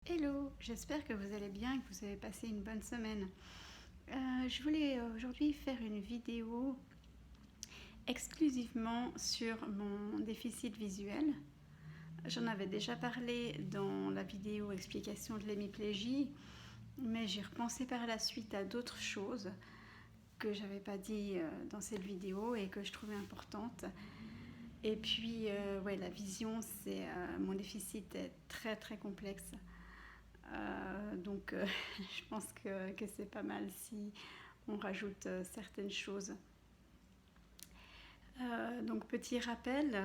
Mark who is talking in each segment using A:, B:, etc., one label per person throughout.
A: Hello, j'espère que vous allez bien et que vous avez passé une bonne semaine. Je voulais aujourd'hui faire une vidéo exclusivement sur mon déficit visuel. J'en avais déjà parlé dans la vidéo explication de l'hémiplégie, mais j'ai repensé par la suite à d'autres choses que j'avais pas dit dans cette vidéo et que je trouvais importantes. Et puis, ouais, la vision, mon déficit est très très complexe. Donc, je pense que c'est pas mal si on rajoute certaines choses. Donc, petit rappel,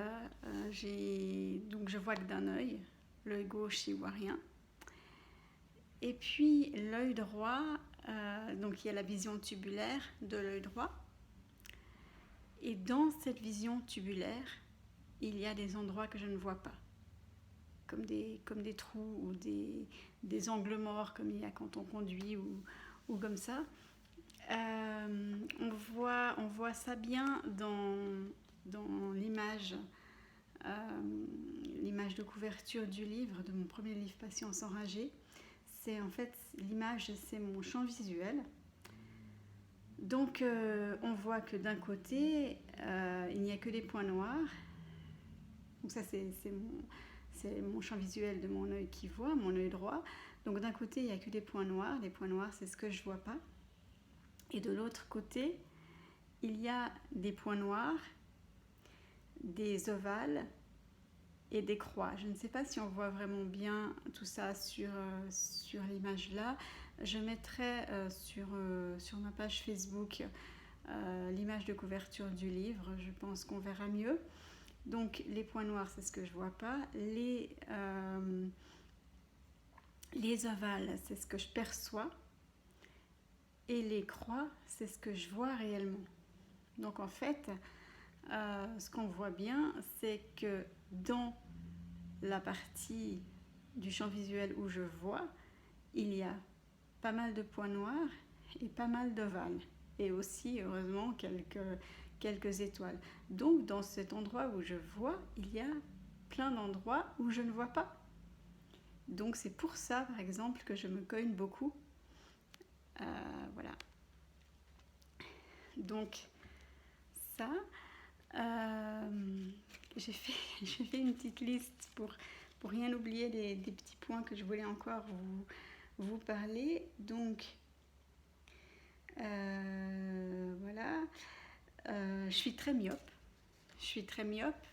A: donc je vois que d'un œil, l'œil gauche, il voit rien. Et puis, l'œil droit, donc il y a la vision tubulaire de l'œil droit. Et dans cette vision tubulaire, il y a des endroits que je ne vois pas, comme des trous ou des angles morts, comme il y a quand on conduit ou comme ça. On voit ça bien dans l'image, l'image de couverture du livre, de mon premier livre Patience enragée. C'est en fait l'image, c'est mon champ visuel. Donc on voit que d'un côté, il n'y a que des points noirs. Donc ça c'est mon champ visuel de mon œil qui voit, mon œil droit. Donc d'un côté, il n'y a que des points noirs. Les points noirs, c'est ce que je ne vois pas. Et de l'autre côté, il y a des points noirs, des ovales et des croix. Je ne sais pas si on voit vraiment bien tout ça sur l'image là. Je mettrai sur ma page Facebook l'image de couverture du livre. Je pense qu'on verra mieux. Donc les points noirs, c'est ce que je ne vois pas. Les ovales, c'est ce que je perçois. Et les croix, c'est ce que je vois réellement. Donc en fait, ce qu'on voit bien, c'est que dans la partie du champ visuel où je vois, il y a pas mal de points noirs et pas mal d'ovales. Et aussi, heureusement, quelques étoiles. Donc dans cet endroit où je vois, il y a plein d'endroits où je ne vois pas. Donc c'est pour ça, par exemple, que je me cogne beaucoup. Voilà. Donc ça, j'ai fait une petite liste pour rien oublier des petits points que je voulais encore vous parler. Donc voilà, je suis très myope.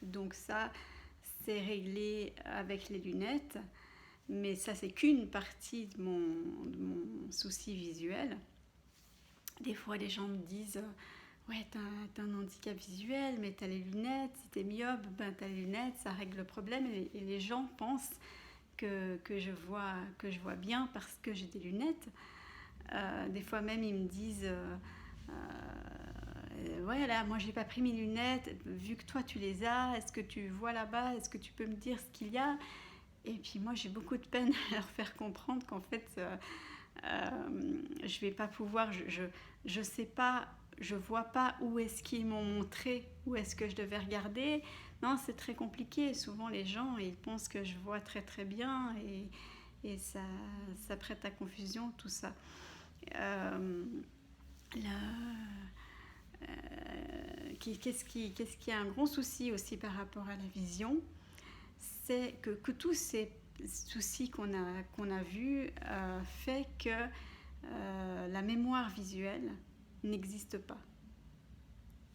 A: Donc ça, c'est réglé avec les lunettes. Mais ça, c'est qu'une partie de mon souci visuel. Des fois, les gens me disent ouais, t'as un handicap visuel, mais t'as les lunettes. Si t'es myope, ben t'as les lunettes, ça règle le problème. Et les gens pensent que je vois bien parce que j'ai des lunettes. Des fois même, ils me disent ouais, là, moi, j'ai pas pris mes lunettes. Vu que toi, tu les as, est-ce que tu vois là-bas? Est-ce que tu peux me dire ce qu'il y a? Et puis moi, j'ai beaucoup de peine à leur faire comprendre qu'en fait, je vais pas pouvoir, je sais pas, je vois pas où est-ce qu'ils m'ont montré, où est-ce que je devais regarder. Non, c'est très compliqué. Souvent, les gens, ils pensent que je vois très très bien et ça prête à confusion, tout ça. Qu'est-ce qui est un gros souci aussi par rapport à la vision, c'est que tous ces soucis qu'on a vus fait que la mémoire visuelle n'existe pas.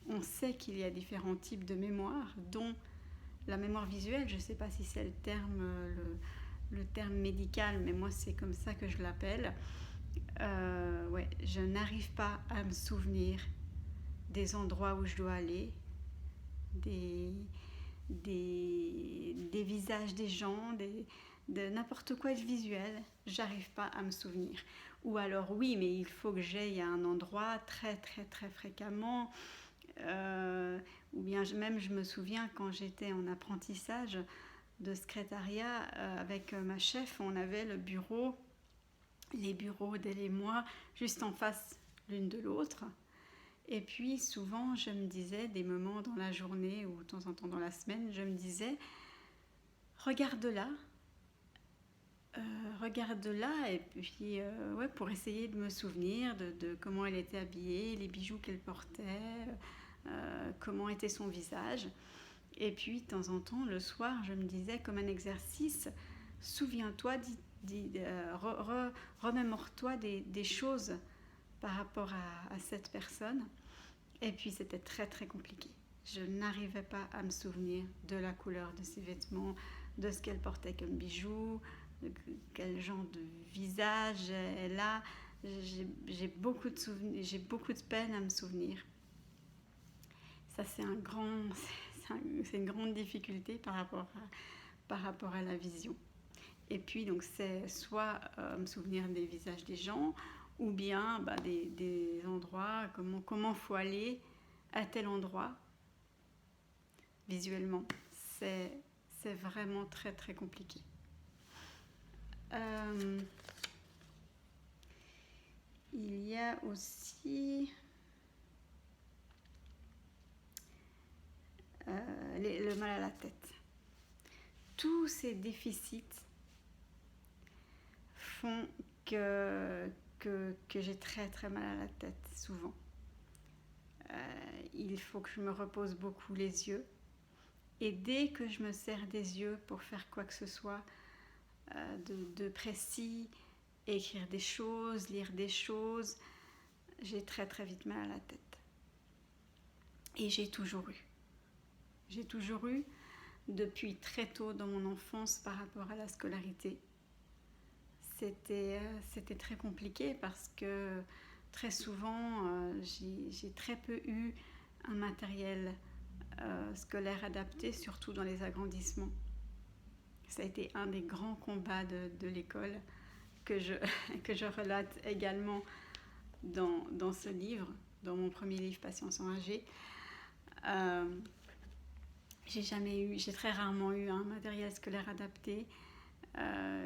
A: On sait qu'il y a différents types de mémoire, dont la mémoire visuelle, je ne sais pas si c'est le terme médical, mais moi c'est comme ça que je l'appelle. Ouais, je n'arrive pas à me souvenir des endroits où je dois aller, des visages des gens, de n'importe quoi de visuel, j'arrive pas à me souvenir. Ou alors oui, mais il faut que j'aille à un endroit très très très fréquemment. Ou bien même je me souviens quand j'étais en apprentissage de secrétariat avec ma chef, on avait les bureaux d'elle et moi juste en face l'une de l'autre. Et puis souvent je me disais, des moments dans la journée ou de temps en temps dans la semaine, je me disais regarde là, regarde là et puis ouais, pour essayer de me souvenir de comment elle était habillée, les bijoux qu'elle portait, comment était son visage. Et puis de temps en temps, le soir, je me disais comme un exercice, souviens-toi, remémore-toi des choses par rapport à cette personne. Et puis c'était très très compliqué. Je n'arrivais pas à me souvenir de la couleur de ses vêtements, de ce qu'elle portait comme bijoux, de quel genre de visage elle a. J'ai beaucoup de souvenirs, j'ai beaucoup de peine à me souvenir. Ça c'est c'est une grande difficulté par rapport à la vision. Et puis donc c'est soit me souvenir des visages des gens, ou bien des endroits, comment faut aller à tel endroit visuellement. C'est vraiment très très compliqué. Il y a aussi le mal à la tête. Tous ces déficits font que j'ai très très mal à la tête souvent. Il faut que je me repose beaucoup les yeux. Et dès que je me sers des yeux pour faire quoi que ce soit de précis, écrire des choses, lire des choses, j'ai très très vite mal à la tête. Et j'ai toujours eu. J'ai toujours eu depuis très tôt dans mon enfance par rapport à la scolarité. C'était très compliqué parce que très souvent j'ai très peu eu un matériel scolaire adapté, surtout dans les agrandissements. Ça a été un des grands combats de l'école que je relate également dans ce livre, dans mon premier livre Patience enragée. J'ai très rarement eu un matériel scolaire adapté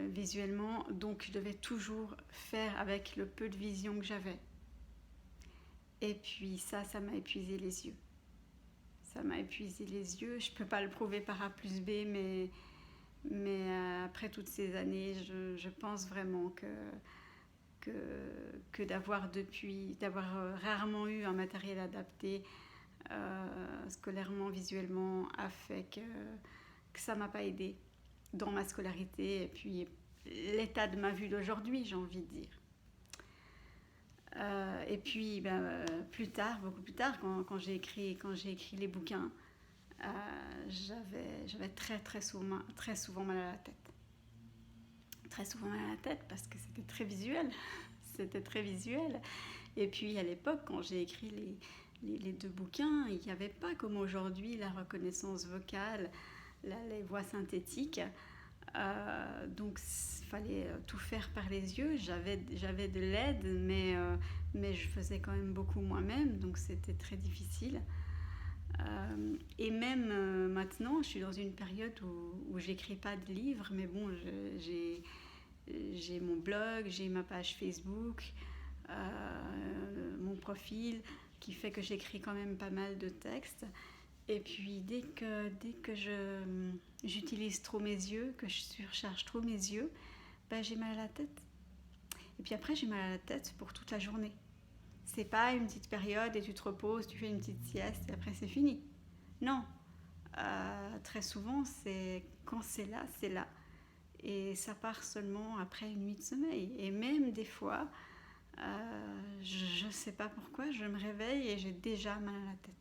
A: visuellement, donc je devais toujours faire avec le peu de vision que j'avais. Et puis ça m'a épuisé les yeux. Ça m'a épuisé les yeux. Je ne peux pas le prouver par A plus B, mais après toutes ces années, je pense vraiment que d'avoir rarement eu un matériel adapté scolairement, visuellement, a fait que ça ne m'a pas aidée dans ma scolarité et puis l'état de ma vue d'aujourd'hui, j'ai envie de dire. Et puis plus tard, beaucoup plus tard, quand j'ai écrit les bouquins, j'avais très souvent mal à la tête. Très souvent mal à la tête parce que c'était très visuel. C'était très visuel. Et puis à l'époque, quand j'ai écrit les deux bouquins, il n'y avait pas comme aujourd'hui la reconnaissance vocale, les voix synthétiques. Donc il fallait tout faire par les yeux. J'avais de l'aide, mais je faisais quand même beaucoup moi-même, donc c'était très difficile. Et même maintenant, je suis dans une période où j'écris pas de livres, mais bon, j'ai mon blog, j'ai ma page Facebook, mon profil, qui fait que j'écris quand même pas mal de textes. Et puis dès que j'utilise trop mes yeux, que je surcharge trop mes yeux, j'ai mal à la tête. Et puis après, j'ai mal à la tête pour toute la journée. C'est pas une petite période et tu te reposes, tu fais une petite sieste et après c'est fini. Non. Très souvent, quand c'est là, c'est là. Et ça part seulement après une nuit de sommeil. Et même des fois, je sais pas pourquoi, je me réveille et j'ai déjà mal à la tête.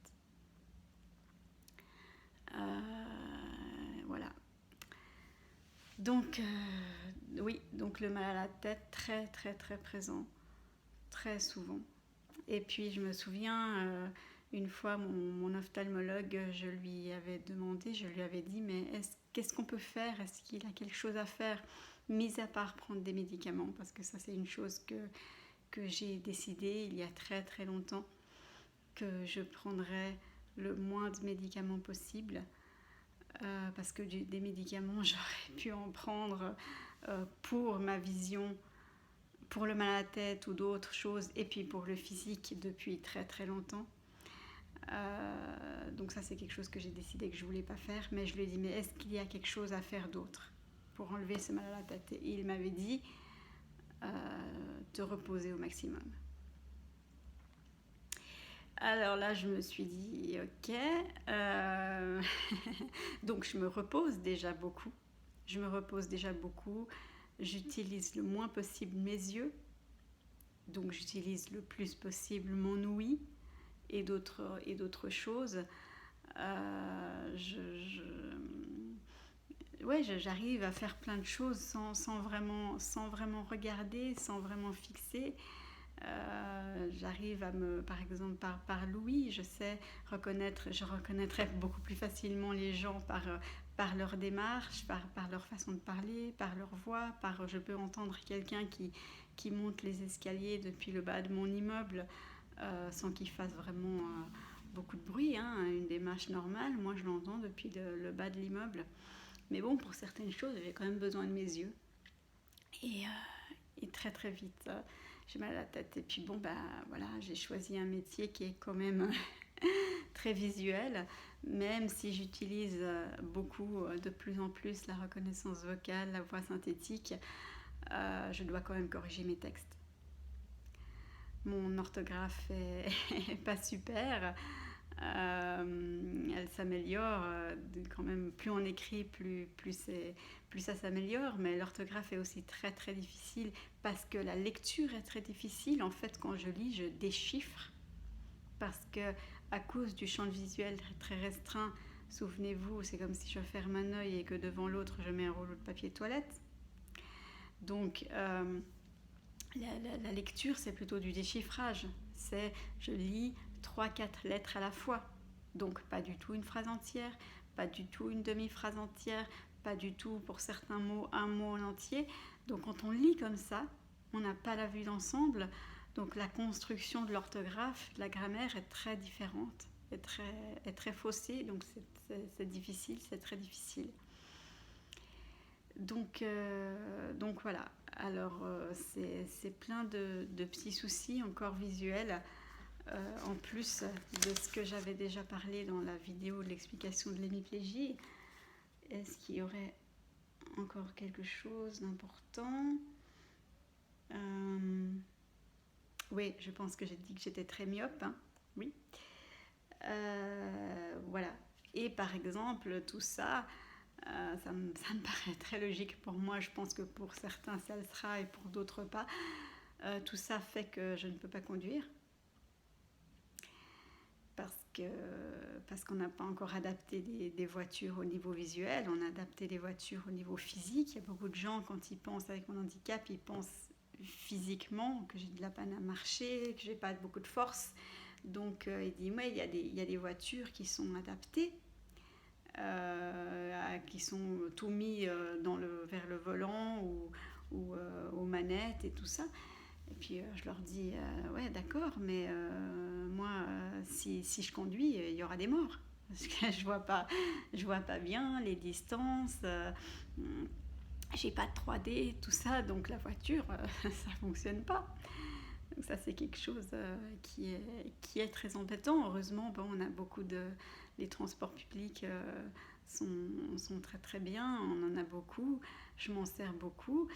A: Voilà. Donc, oui, donc le mal à la tête, très très très présent, très souvent. Et puis je me souviens, une fois mon ophtalmologue, je lui avais dit, mais qu'est-ce qu'on peut faire? Est-ce qu'il a quelque chose à faire, mis à part prendre des médicaments? Parce que ça c'est une chose que j'ai décidé il y a très très longtemps, que je prendrais le moins de médicaments possible. Parce que des médicaments, j'aurais pu en prendre pour ma vision, pour le mal à la tête ou d'autres choses, et puis pour le physique depuis très très longtemps. Donc ça c'est quelque chose que j'ai décidé que je voulais pas faire, mais je lui ai dit, mais est-ce qu'il y a quelque chose à faire d'autre? pour enlever ce mal à la tête. Et il m'avait dit te reposer au maximum. Alors là, je me suis dit, ok, donc je me repose déjà beaucoup. J'utilise le moins possible mes yeux, donc j'utilise le plus possible mon ouïe et d'autres choses. J'arrive à faire plein de choses sans vraiment regarder, sans vraiment fixer. J'arrive à par exemple par l'ouïe, je reconnaîtrais beaucoup plus facilement les gens par leur démarche, par leur façon de parler, par leur voix, je peux entendre quelqu'un qui monte les escaliers depuis le bas de mon immeuble sans qu'il fasse vraiment beaucoup de bruit, hein, une démarche normale, moi je l'entends depuis le bas de l'immeuble. Mais bon, pour certaines choses, j'ai quand même besoin de mes yeux. Et très très vite, j'ai mal à la tête. Et puis bon, voilà, j'ai choisi un métier qui est quand même très visuel, même si j'utilise beaucoup, de plus en plus, la reconnaissance vocale, la voix synthétique, je dois quand même corriger mes textes. Mon orthographe est pas super. Elle s'améliore quand même, plus on écrit, plus ça s'améliore, mais l'orthographe est aussi très très difficile parce que la lecture est très difficile. En fait, quand je lis, je déchiffre parce que à cause du champ visuel très restreint, souvenez-vous, c'est comme si je ferme un œil et que devant l'autre je mets un rouleau de papier toilette. Donc la lecture, c'est plutôt du déchiffrage. Je lis 3-4 lettres à la fois. Donc pas du tout une phrase entière, pas du tout une demi-phrase entière, pas du tout pour certains mots un mot en entier. Donc quand on lit comme ça, on n'a pas la vue d'ensemble. Donc la construction de l'orthographe, de la grammaire est très différente, est très faussée. Donc c'est difficile, c'est très difficile. Donc voilà. Alors c'est plein de petits soucis encore visuels. En plus de ce que j'avais déjà parlé dans la vidéo de l'explication de l'hémiplégie. Est-ce qu'il y aurait encore quelque chose d'important? Oui, je pense que j'ai dit que j'étais très myope, hein. Oui. Voilà. Et par exemple, tout ça, ça me paraît très logique pour moi. Je pense que pour certains, ça le sera et pour d'autres pas. Tout ça fait que je ne peux pas conduire. Parce qu'on n'a pas encore adapté des voitures au niveau visuel, on a adapté des voitures au niveau physique. Il y a beaucoup de gens, quand ils pensent avec mon handicap, ils pensent physiquement que j'ai de la peine à marcher, que j'ai pas beaucoup de force. Donc ils disent, ouais, il y a des voitures qui sont adaptées, qui sont tout mis vers le volant ou aux manettes et tout ça. Et puis je leur dis, ouais d'accord, mais moi, si je conduis, il y aura des morts. Parce que je vois pas bien les distances, j'ai pas de 3D, tout ça, donc la voiture, ça fonctionne pas. Donc ça, c'est quelque chose qui est très embêtant. Heureusement, on a beaucoup les transports publics sont très très bien, on en a beaucoup, je m'en sers beaucoup.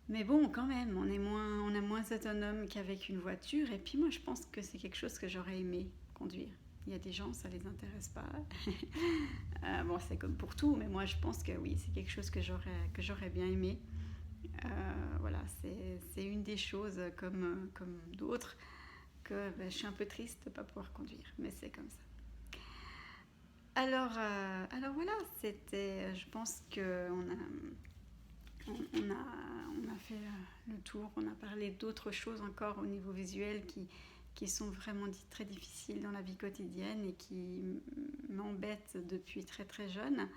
A: Mais bon, quand même, on est moins autonome qu'avec une voiture. Et puis moi, je pense que c'est quelque chose que j'aurais aimé conduire. Il y a des gens, ça les intéresse pas. Bon, c'est comme pour tout, mais moi, je pense que oui, c'est quelque chose que j'aurais bien aimé. Voilà, c'est une des choses comme d'autres que je suis un peu triste de ne pas pouvoir conduire, mais c'est comme ça. Alors voilà, je pense qu'on a fait le tour, on a parlé d'autres choses encore au niveau visuel qui sont vraiment très difficiles dans la vie quotidienne et qui m'embêtent depuis très très jeune.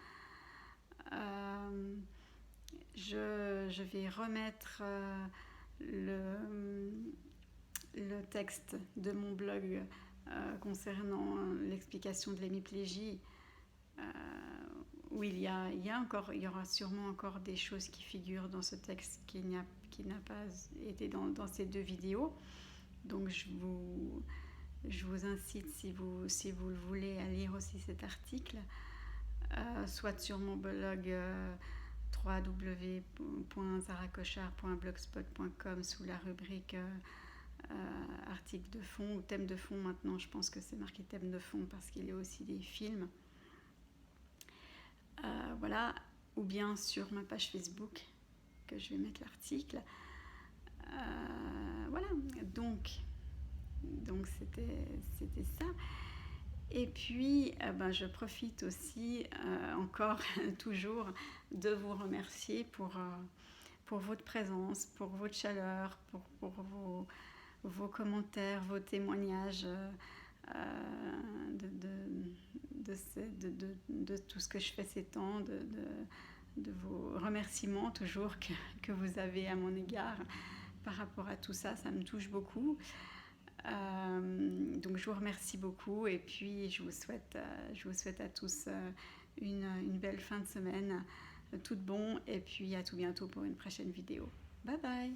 A: Je vais remettre le texte de mon blog concernant l'explication de l'hémiplégie, où il y aura sûrement encore des choses qui figurent dans ce texte qui n'a pas été dans ces 2 vidéos. Donc je vous incite, si vous le voulez, à lire aussi cet article, soit sur mon blog www.zaracochard.blogspot.com sous la rubrique article de fond ou thème de fond. Maintenant, je pense que c'est marqué thème de fond parce qu'il y a aussi des films. Voilà, ou bien sur ma page Facebook que je vais mettre l'article. Voilà, donc c'était ça. Et puis, je profite aussi encore toujours de vous remercier pour votre présence, pour votre chaleur, pour vos commentaires, vos témoignages de tout ce que je fais ces temps, de vos remerciements toujours que vous avez à mon égard par rapport à tout ça. Ça me touche beaucoup. Donc je vous remercie beaucoup et puis je vous souhaite à tous une belle fin de semaine, tout de bon, et puis à tout bientôt pour une prochaine vidéo. Bye bye.